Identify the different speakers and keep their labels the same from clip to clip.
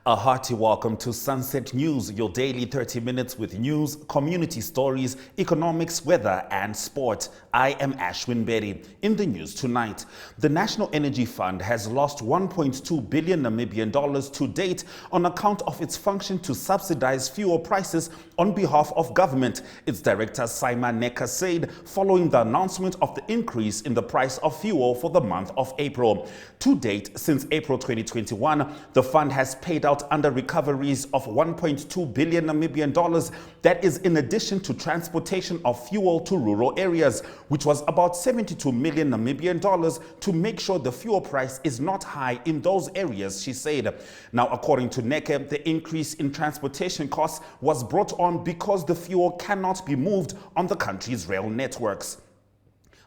Speaker 1: A hearty welcome to Sunset News, your daily 30 minutes with news, community stories, economics, weather, and sport. I am Ashwin Berry. In the news tonight, the National Energy Fund has lost 1.2 billion Namibian dollars to date on account of its function to subsidize fuel prices on behalf of government, its director Simon Neka said following the announcement of the increase in the price of fuel for the month of April. To date, since April 2021, the fund has paid out under recoveries of 1.2 billion Namibian dollars. That is in addition to transportation of fuel to rural areas, which was about 72 million Namibian dollars to make sure the fuel price is not high in those areas, she said. Now, according to Neke, the increase in transportation costs was brought on because the fuel cannot be moved on the country's rail networks.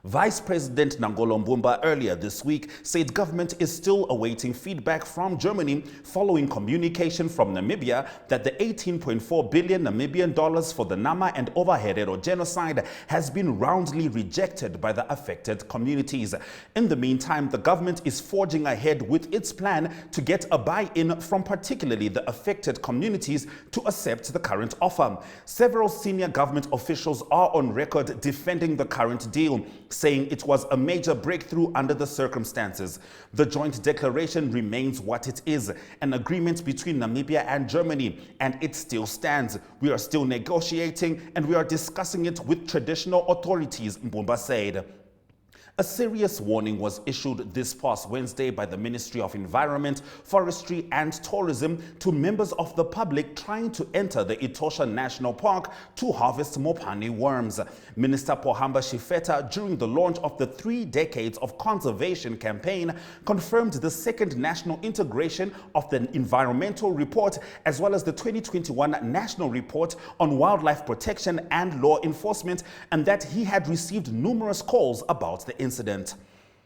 Speaker 1: Vice President Nangolo Mbumba earlier this week said government is still awaiting feedback from Germany following communication from Namibia that the 18.4 billion Namibian dollars for the Nama and Ovaherero genocide has been roundly rejected by the affected communities. In the meantime, the government is forging ahead with its plan to get a buy-in from particularly the affected communities to accept the current offer. Several senior government officials are on record defending the current deal, saying it was a major breakthrough under the circumstances. The joint declaration remains what it is, an agreement between Namibia and Germany, and it still stands. We are still negotiating and we are discussing it with traditional authorities, Mbumba said. A serious warning was issued this past Wednesday by the Ministry of Environment, Forestry and Tourism to members of the public trying to enter the Etosha National Park to harvest Mopane worms. Minister Pohamba Shifeta, during the launch of the 3 Decades of Conservation campaign, confirmed the second national integration of the environmental report as well as the 2021 National Report on Wildlife Protection and Law Enforcement, and that he had received numerous calls about the incident.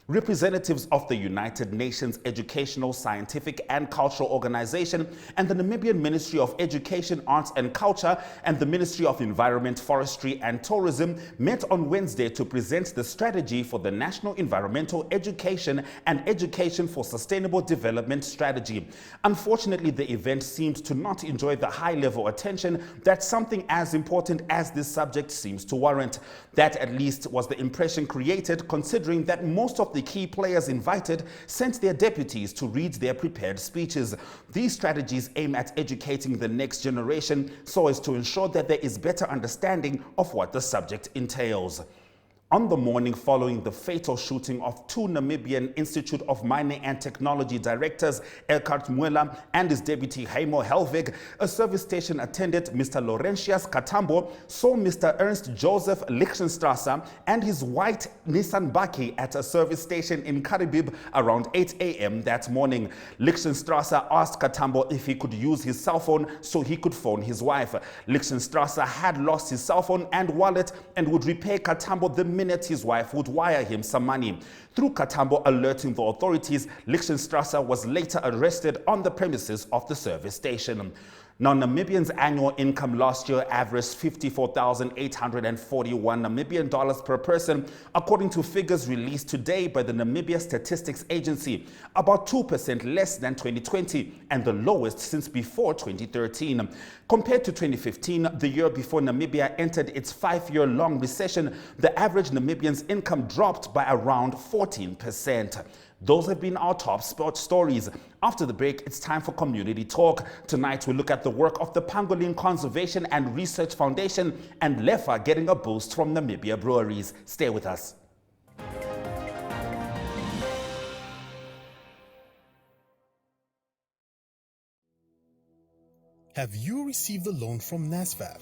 Speaker 1: Representatives of the United Nations Educational, Scientific and Cultural Organization and the Namibian Ministry of Education, Arts and Culture and the Ministry of Environment, Forestry and Tourism met on Wednesday to present the strategy for the National Environmental Education and Education for Sustainable Development Strategy. Unfortunately, the event seemed to not enjoy the high-level attention that something as important as this subject seems to warrant. That, at least, was the impression created, considering that most of the key players invited sent their deputies to read their prepared speeches. These strategies aim at educating the next generation so as to ensure that there is better understanding of what the subject entails. On the morning following the fatal shooting of 2 Namibian Institute of Mining and Technology directors, Elkhart Mwela and his deputy Heimo Helvig, a service station attendant, Mr. Laurentius Katambo, saw Mr. Ernst Joseph Lichtenstrasser and his white Nissan Baki at a service station in Karibib around 8 a.m. that morning. Lichtenstrasser asked Katambo if he could use his cell phone so he could phone his wife. Lichtenstrasser had lost his cell phone and wallet and would repay Katambo the minute his wife would wire him some money. Through Katambo alerting the authorities, Lichtenstrasser was later arrested on the premises of the service station. Now, Namibians' annual income last year averaged 54,841 Namibian dollars per person, according to figures released today by the Namibia Statistics Agency, about 2% less than 2020 and the lowest since before 2013. Compared to 2015, the year before Namibia entered its 5-year-long recession, the average Namibian's income dropped by around 14%. Those have been our top sports stories. After the break, it's time for Community Talk. Tonight, we look at the work of the Pangolin Conservation and Research Foundation and LEFA getting a boost from Namibia breweries. Stay with us.
Speaker 2: Have you received a loan from NSFAF?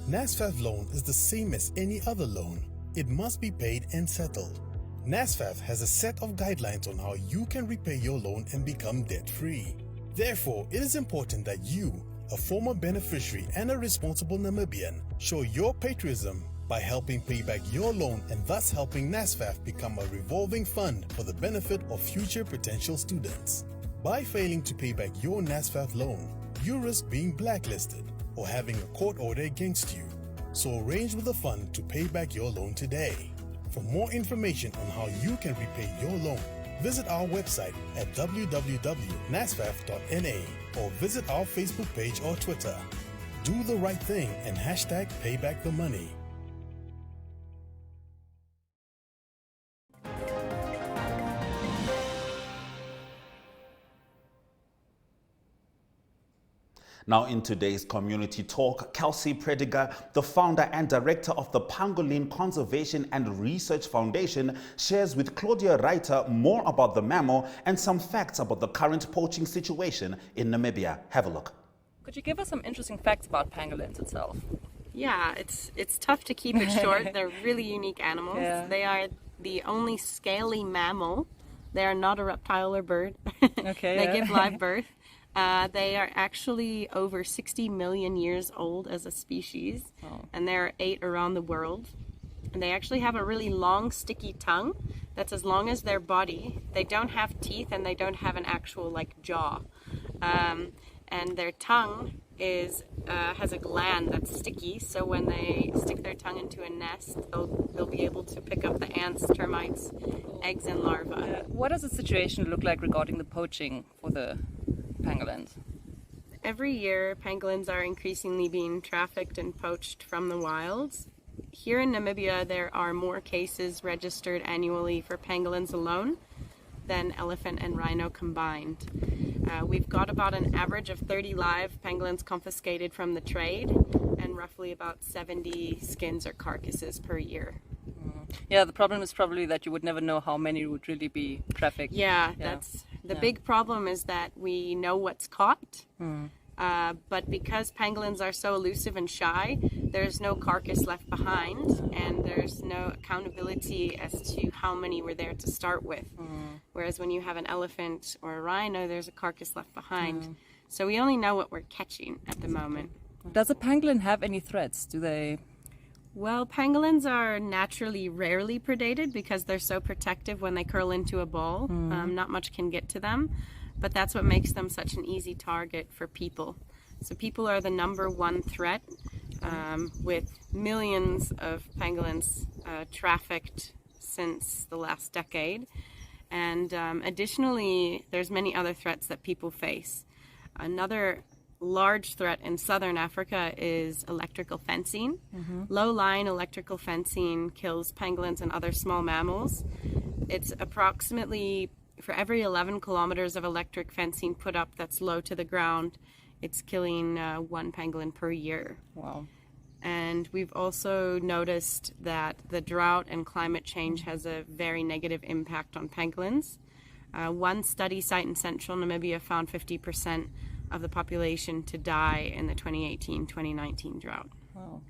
Speaker 2: NSFAF loan is the same as any other loan. It must be paid and settled. NSFAF has a set of guidelines on how you can repay your loan and become debt-free. Therefore, it is important that you, a former beneficiary and a responsible Namibian, show your patriotism by helping pay back your loan and thus helping NSFAF become a revolving fund for the benefit of future potential students. By failing to pay back your NSFAF loan, you risk being blacklisted or having a court order against you. So arrange with the fund to pay back your loan today. For more information on how you can repay your loan, Visit our website at www.nasfaf.na or visit our Facebook page or Twitter. Do the right thing and hashtag payback the money.
Speaker 1: Now in today's community talk, Kelsey Prediger, the founder and director of the Pangolin Conservation and Research Foundation, shares with Claudia Reiter more about the mammal and some facts about the current poaching situation in Namibia. Have a look.
Speaker 3: Could you give us some interesting facts about pangolins itself?
Speaker 4: Yeah, it's tough to keep it short. They're really unique animals.
Speaker 3: Yeah.
Speaker 4: They are the only scaly mammal. They are not a reptile or bird.
Speaker 3: Okay,
Speaker 4: They
Speaker 3: yeah.
Speaker 4: give live birth. They are actually over 60 million years old as a species, and there are 8 around the world. And they actually have a really long, sticky tongue that's as long as their body. They don't have teeth and they don't have an actual jaw. And their tongue has a gland that's sticky, so when they stick their tongue into a nest, they'll be able to pick up the ants, termites, eggs, and larvae.
Speaker 3: What does the situation look like regarding the poaching for the pangolins?
Speaker 4: Every year, pangolins are increasingly being trafficked and poached from the wilds. Here in Namibia, there are more cases registered annually for pangolins alone than elephant and rhino combined. We've got about an average of 30 live pangolins confiscated from the trade and roughly about 70 skins or carcasses per year.
Speaker 3: Yeah, the problem is probably that you would never know how many would really be trafficked.
Speaker 4: Yeah, that's the big problem, is that we know what's caught, but because pangolins are so elusive and shy, there's no carcass left behind, and there's no accountability as to how many were there to start with. Whereas when you have an elephant or a rhino, there's a carcass left behind. So we only know what we're catching at the moment.
Speaker 3: Does a pangolin have any threats? Do they?
Speaker 4: Well, pangolins are naturally rarely predated because they're so protective when they curl into a ball. Not much can get to them, but that's what makes them such an easy target for people. So people are the number one threat, with millions of pangolins trafficked since the last decade. And additionally, there's many other threats that people face. Another large threat in southern Africa is electrical fencing. Low-lying electrical fencing kills pangolins and other small mammals. It's approximately, for every 11 kilometers of electric fencing put up that's low to the ground, it's killing 1 pangolin per year.
Speaker 3: Wow.
Speaker 4: And we've also noticed that the drought and climate change has a very negative impact on pangolins. One study site in central Namibia found 50% of the population to die in the 2018-2019 drought.
Speaker 3: Wow.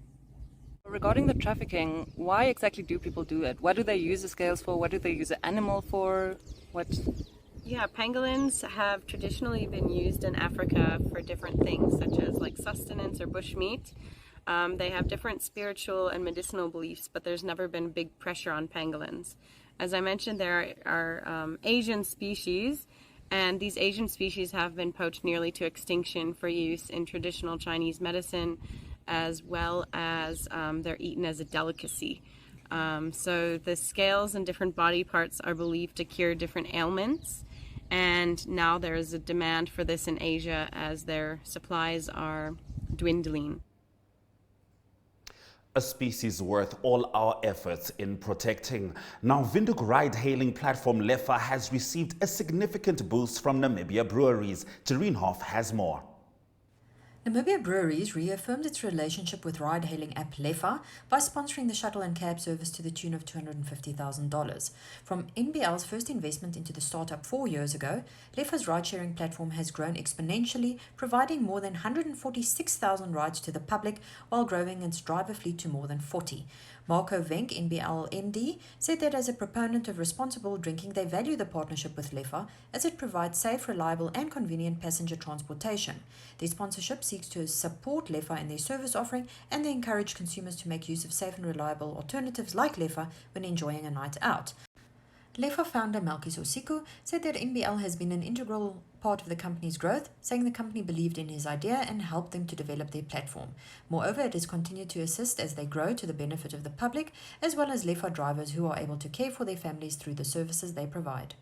Speaker 3: Regarding the trafficking, why exactly do people do it? What do they use the scales for? What do they use the animal for? What?
Speaker 4: Yeah, pangolins have traditionally been used in Africa for different things, such as sustenance or bushmeat. They have different spiritual and medicinal beliefs, but there's never been big pressure on pangolins. As I mentioned, there are Asian species, and these Asian species have been poached nearly to extinction for use in traditional Chinese medicine, as well as they're eaten as a delicacy. So the scales and different body parts are believed to cure different ailments, and now there is a demand for this in Asia as their supplies are dwindling.
Speaker 1: A species worth all our efforts in protecting. Now, Windhoek ride-hailing platform Lefa has received a significant boost from Namibia breweries. Tereen Hoff has more.
Speaker 5: Namibia Breweries reaffirmed its relationship with ride-hailing app Lefa by sponsoring the shuttle and cab service to the tune of $250,000. From NBL's first investment into the startup 4 years ago, Lefa's ride-sharing platform has grown exponentially, providing more than 146,000 rides to the public while growing its driver fleet to more than 40. Marco Venk, NBL MD, said that as a proponent of responsible drinking, they value the partnership with Lefa as it provides safe, reliable and convenient passenger transportation. Their sponsorship seeks to support Lefa in their service offering, and they encourage consumers to make use of safe and reliable alternatives like Lefa when enjoying a night out. Lefa founder Malkis Osiku said that NBL has been an integral part of the company's growth, saying the company believed in his idea and helped them to develop their platform. Moreover, it has continued to assist as they grow to the benefit of the public, as well as Lefa drivers who are able to care for their families through the services they provide.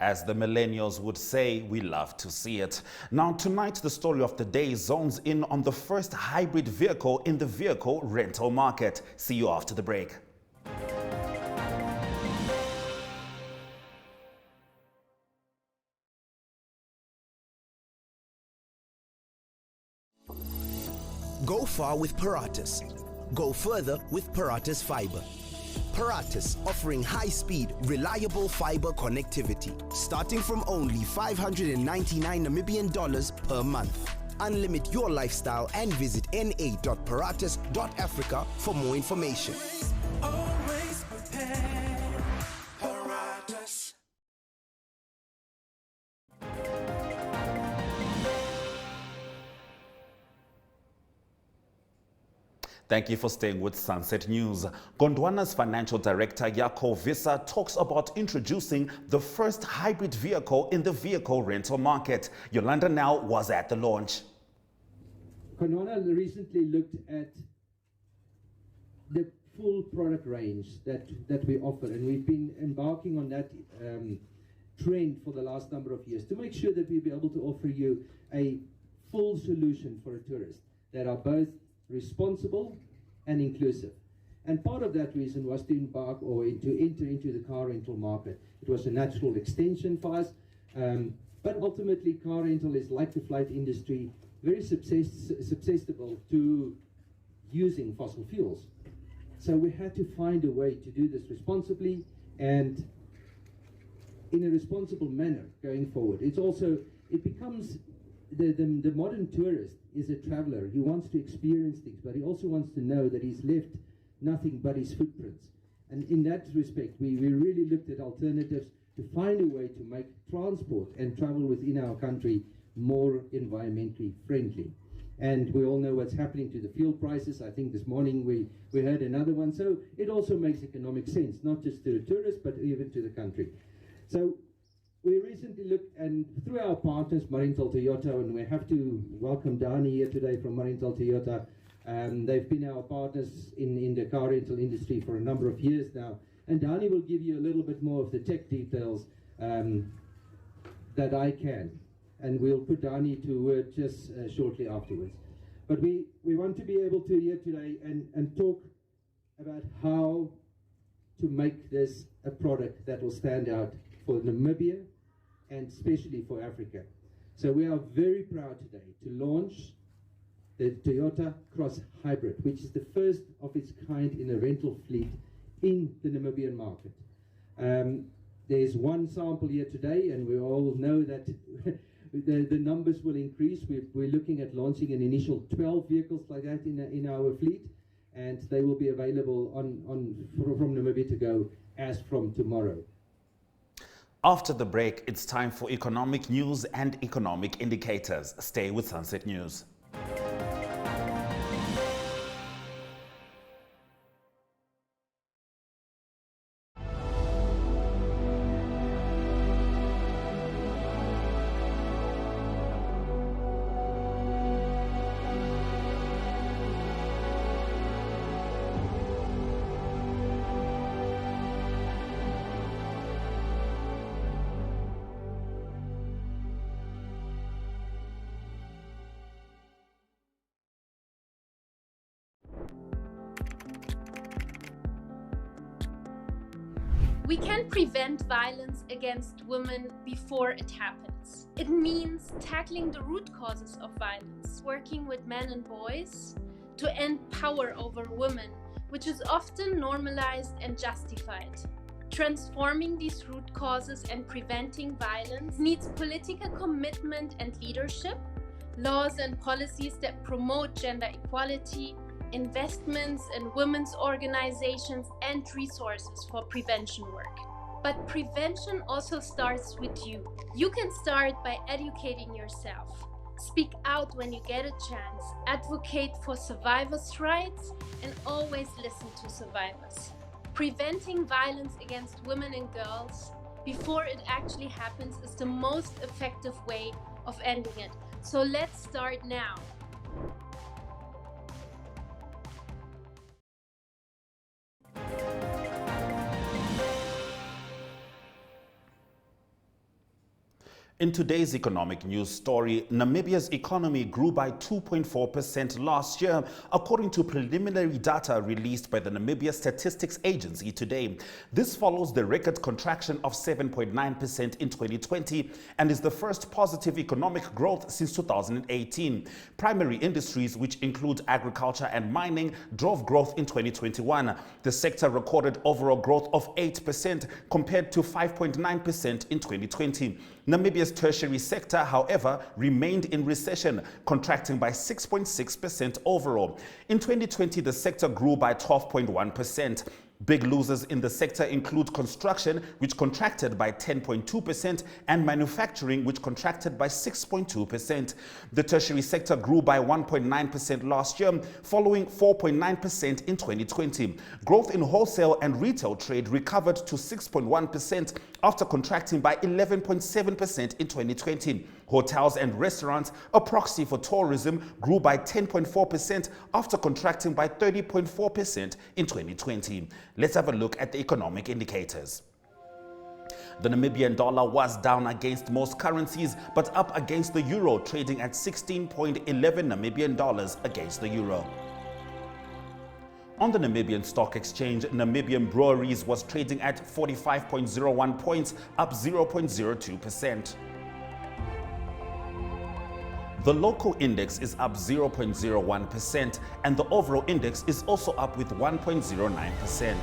Speaker 1: As the millennials would say, we love to see it. Now tonight, the story of the day zones in on the first hybrid vehicle in the vehicle rental market. See you after the break.
Speaker 6: Go far with Paratus. Go further with Paratus Fiber. Paratus offering high-speed, reliable fiber connectivity, starting from only 599 Namibian dollars per month. Unlimit your lifestyle and visit na.paratus.africa for more information.
Speaker 7: Always prepared. Paratus.
Speaker 1: Thank you for staying with Sunset News. Gondwana's financial director, Yako Visa, talks about introducing the first hybrid vehicle in the vehicle rental market. Yolanda Now was at the launch.
Speaker 8: Gondwana recently looked at the full product range that we offer, and we've been embarking on that trend for the last number of years to make sure that we'll be able to offer you a full solution for a tourist that are both responsible and inclusive. And part of that reason was to embark or to enter into the car rental market. It was a natural extension for us, but ultimately car rental is like the flight industry, very susceptible to using fossil fuels. So we had to find a way to do this responsibly and in a responsible manner going forward. It becomes the modern tourist is a traveler. He wants to experience things, but he also wants to know that he's left nothing but his footprints. And in that respect, we really looked at alternatives to find a way to make transport and travel within our country more environmentally friendly. And we all know what's happening to the fuel prices. I think this morning we heard another one. So it also makes economic sense, not just to the tourists, but even to the country. So we recently looked, and through our partners, Marintel Toyota, and we have to welcome Dani here today from Marintel Toyota. They've been our partners in the car rental industry for a number of years now. And Dani will give you a little bit more of the tech details that I can. And we'll put Dani to word just shortly afterwards. But we want to be able to here today and talk about how to make this a product that will stand out for Namibia and especially for Africa. So we are very proud today to launch the Toyota Cross Hybrid, which is the first of its kind in a rental fleet in the Namibian market. There's one sample here today, and we all know that the numbers will increase. We're looking at launching an initial 12 vehicles like that in our fleet, and they will be available from Namibia to go as from tomorrow.
Speaker 1: After the break, it's time for economic news and economic indicators. Stay with Sunset News.
Speaker 9: We can prevent violence against women before it happens. It means tackling the root causes of violence, working with men and boys to end power over women, which is often normalized and justified. Transforming these root causes and preventing violence needs political commitment and leadership, laws and policies that promote gender equality, investments in women's organizations, and resources for prevention work. But prevention also starts with you. You can start by educating yourself. Speak out when you get a chance. Advocate for survivors' rights and always listen to survivors. Preventing violence against women and girls before it actually happens is the most effective way of ending it. So let's start now.
Speaker 1: In today's economic news story, Namibia's economy grew by 2.4% last year, according to preliminary data released by the Namibia Statistics Agency today. This follows the record contraction of 7.9% in 2020 and is the first positive economic growth since 2018. Primary industries, which include agriculture and mining, drove growth in 2021. The sector recorded overall growth of 8% compared to 5.9% in 2020. Namibia's tertiary sector, however, remained in recession, contracting by 6.6% overall. In 2020, the sector grew by 12.1%. Big losers in the sector include construction, which contracted by 10.2%, and manufacturing, which contracted by 6.2%. The tertiary sector grew by 1.9% last year, following 4.9% in 2020. Growth in wholesale and retail trade recovered to 6.1% after contracting by 11.7% in 2020. Hotels and restaurants, a proxy for tourism, grew by 10.4% after contracting by 30.4% in 2020. Let's have a look at the economic indicators. The Namibian dollar was down against most currencies, but up against the euro, trading at 16.11 Namibian dollars against the euro. On the Namibian Stock Exchange, Namibian Breweries was trading at 45.01 points, up 0.02%. The local index is up 0.01%, and the overall index is also up with 1.09%.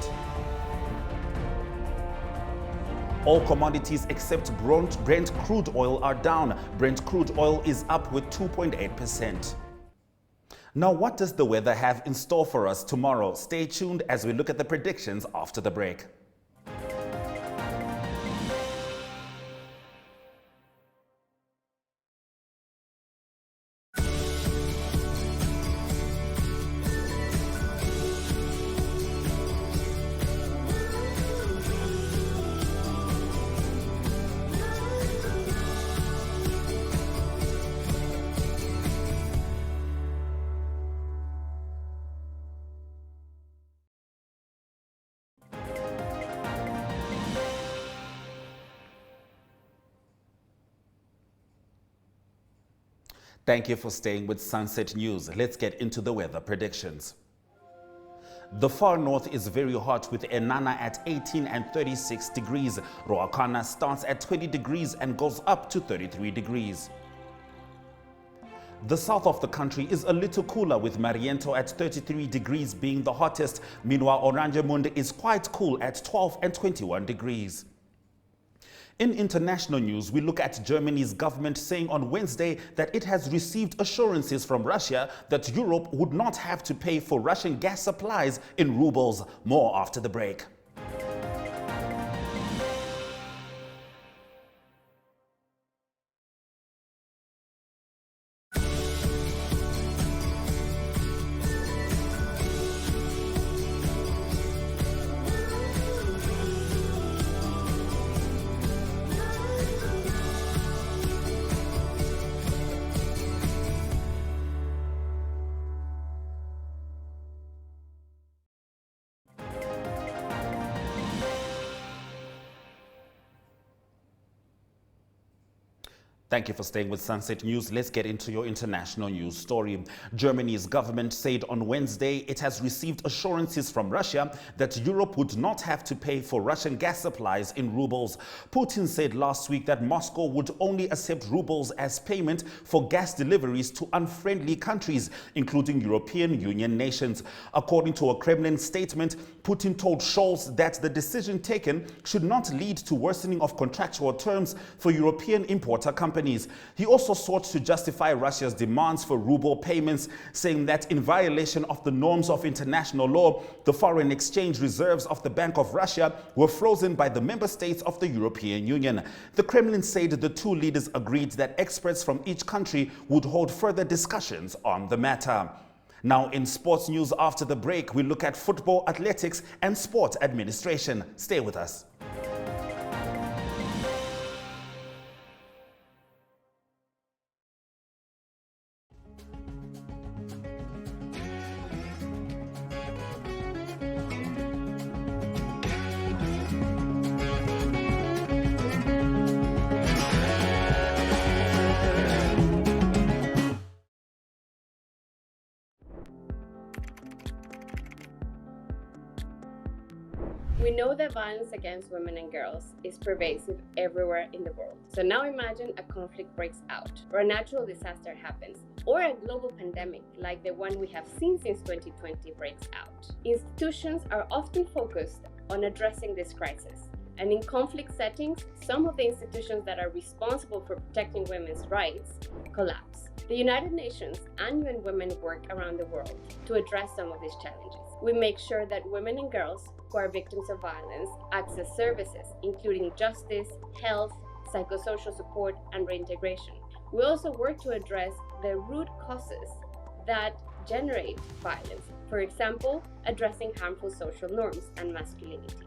Speaker 1: All commodities except Brent crude oil are down. Brent crude oil is up with 2.8%. Now, what does the weather have in store for us tomorrow? Stay tuned as we look at the predictions after the break. Thank you for staying with Sunset News. Let's get into the weather predictions. The far north is very hot with Enana at 18 and 36 degrees. Ruacana starts at 20 degrees and goes up to 33 degrees. The south of the country is a little cooler with Mariento at 33 degrees being the hottest. Meanwhile, Oranjemund is quite cool at 12 and 21 degrees. In international news, we look at Germany's government saying on Wednesday that it has received assurances from Russia that Europe would not have to pay for Russian gas supplies in rubles. More after the break. Thank you for staying with Sunset News. Let's get into your international news story. Germany's government said on Wednesday it has received assurances from Russia that Europe would not have to pay for Russian gas supplies in rubles. Putin said last week that Moscow would only accept rubles as payment for gas deliveries to unfriendly countries, including European Union nations. According to a Kremlin statement, Putin told Scholz that the decision taken should not lead to worsening of contractual terms for European importer companies. He also sought to justify Russia's demands for ruble payments, saying that in violation of the norms of international law, the foreign exchange reserves of the Bank of Russia were frozen by the member states of the European Union. The Kremlin said the two leaders agreed that experts from each country would hold further discussions on the matter. Now, in sports news after the break, we look at football, athletics, and sport administration. Stay with us.
Speaker 10: We know that violence against women and girls is pervasive everywhere in the world. So now imagine a conflict breaks out, or a natural disaster happens, or a global pandemic like the one we have seen since 2020 breaks out. Institutions are often focused on addressing this crisis. And in conflict settings, some of the institutions that are responsible for protecting women's rights collapse. The United Nations and UN Women work around the world to address some of these challenges. We make sure that women and girls who are victims of violence access services, including justice, health, psychosocial support, and reintegration. We also work to address the root causes that generate violence, for example, addressing harmful social norms and masculinities.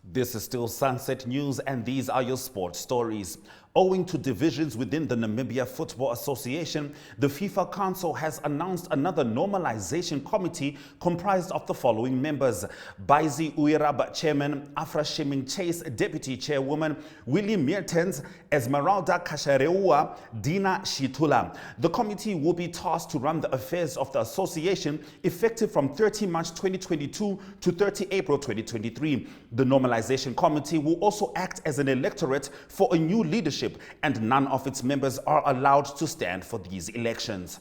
Speaker 1: This is still Sunset News, and these are your sports stories. Owing to divisions within the Namibia Football Association, the FIFA Council has announced another normalization committee comprised of the following members: Baizi Uiraba, Chairman; Afra Sheming Chase, Deputy Chairwoman; Willie Mertens; Esmeralda Kashareua; Dina Shitula. The committee will be tasked to run the affairs of the association effective from 30 March 2022 to 30 April 2023. The normalization committee will also act as an electorate for a new leadership, and none of its members are allowed to stand for these elections.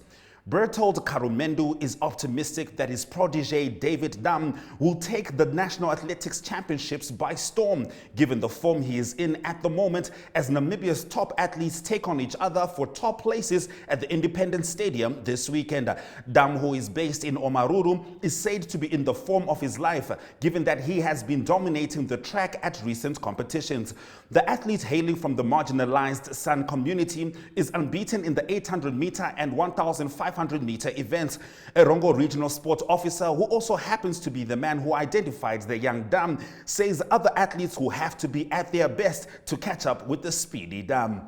Speaker 1: Bertold Karumendu is optimistic that his protege David Dam will take the National Athletics Championships by storm, given the form he is in at the moment, as Namibia's top athletes take on each other for top places at the Independence Stadium this weekend. Dam, who is based in Omaruru, is said to be in the form of his life, given that he has been dominating the track at recent competitions. The athlete, hailing from the marginalized San community, is unbeaten in the 800-meter and 1,500-meter events. A Rongo Regional Sport Officer, who also happens to be the man who identified the young Dam, says other athletes will have to be at their best to catch up with the speedy Dam.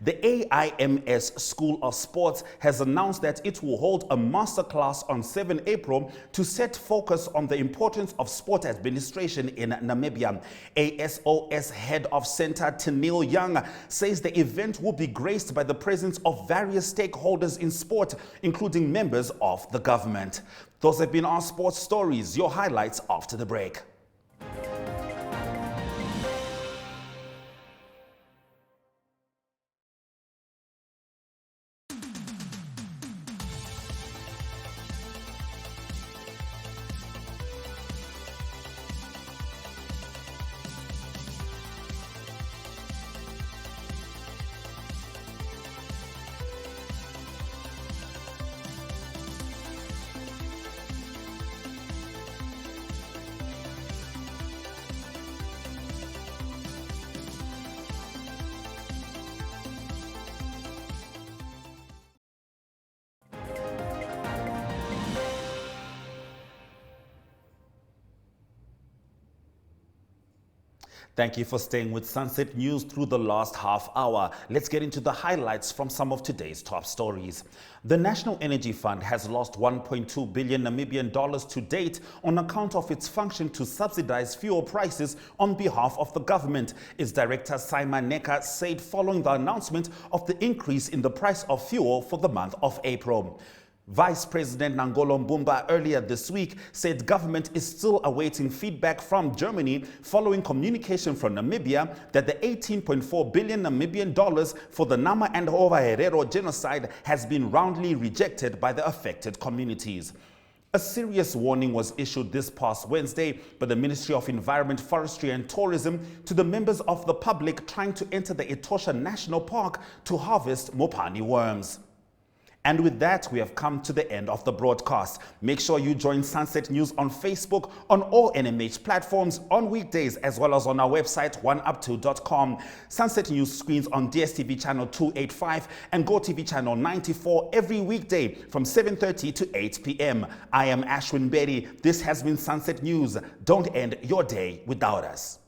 Speaker 1: The AIMS School of Sports has announced that it will hold a masterclass on 7 April to set focus on the importance of sport administration in Namibia. ASOS Head of Center Tenille Young says the event will be graced by the presence of various stakeholders in sport, including members of the government. Those have been our sports stories. Your highlights after the break. Thank you for staying with Sunset News through the last half hour. Let's get into the highlights from some of today's top stories. The National Energy Fund has lost 1.2 billion Namibian dollars to date on account of its function to subsidize fuel prices on behalf of the government. Its director Simon Neka said following the announcement of the increase in the price of fuel for the month of April. Vice President Nangolo Mbumba earlier this week said government is still awaiting feedback from Germany following communication from Namibia that the 18.4 billion Namibian dollars for the Nama and Hova Herero genocide has been roundly rejected by the affected communities. A serious warning was issued this past Wednesday by the Ministry of Environment, Forestry and Tourism to the members of the public trying to enter the Etosha National Park to harvest Mopani worms. And with that, we have come to the end of the broadcast. Make sure you join Sunset News on Facebook, on all NMH platforms, on weekdays, as well as on our website, oneup2.com. Sunset News screens on DSTV channel 285 and GoTV channel 94 every weekday from 7:30 to 8 p.m. I am Ashwin Berry. This has been Sunset News. Don't end your day without us.